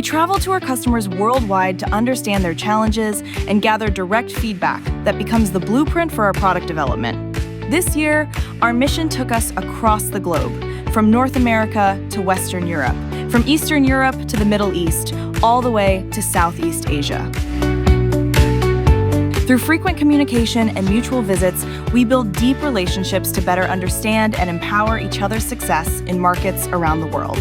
We travel to our customers worldwide to understand their challenges and gather direct feedback that becomes the blueprint for our product development. This year, our mission took us across the globe, from North America to Western Europe, from Eastern Europe to the Middle East, all the way to Southeast Asia. Through frequent communication and mutual visits, we build deep relationships to better understand and empower each other's success in markets around the world.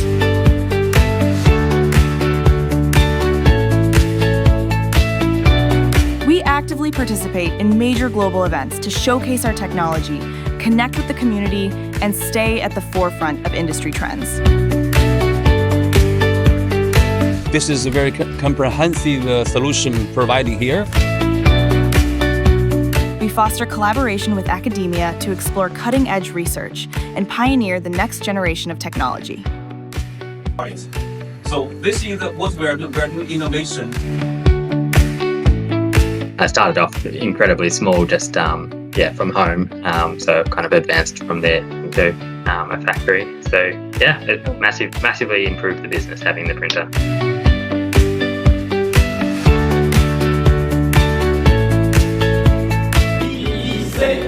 We actively participate in major global events to showcase our technology, connect with the community, and stay at the forefront of industry trends. This is a very comprehensive solution provided here. We foster collaboration with academia to explore cutting-edge research and pioneer the next generation of technology. Right. So this is what we are doing innovation. I started off incredibly small, just from home. So kind of advanced from there into a factory. So yeah, it massively improved the business having the printer. Say,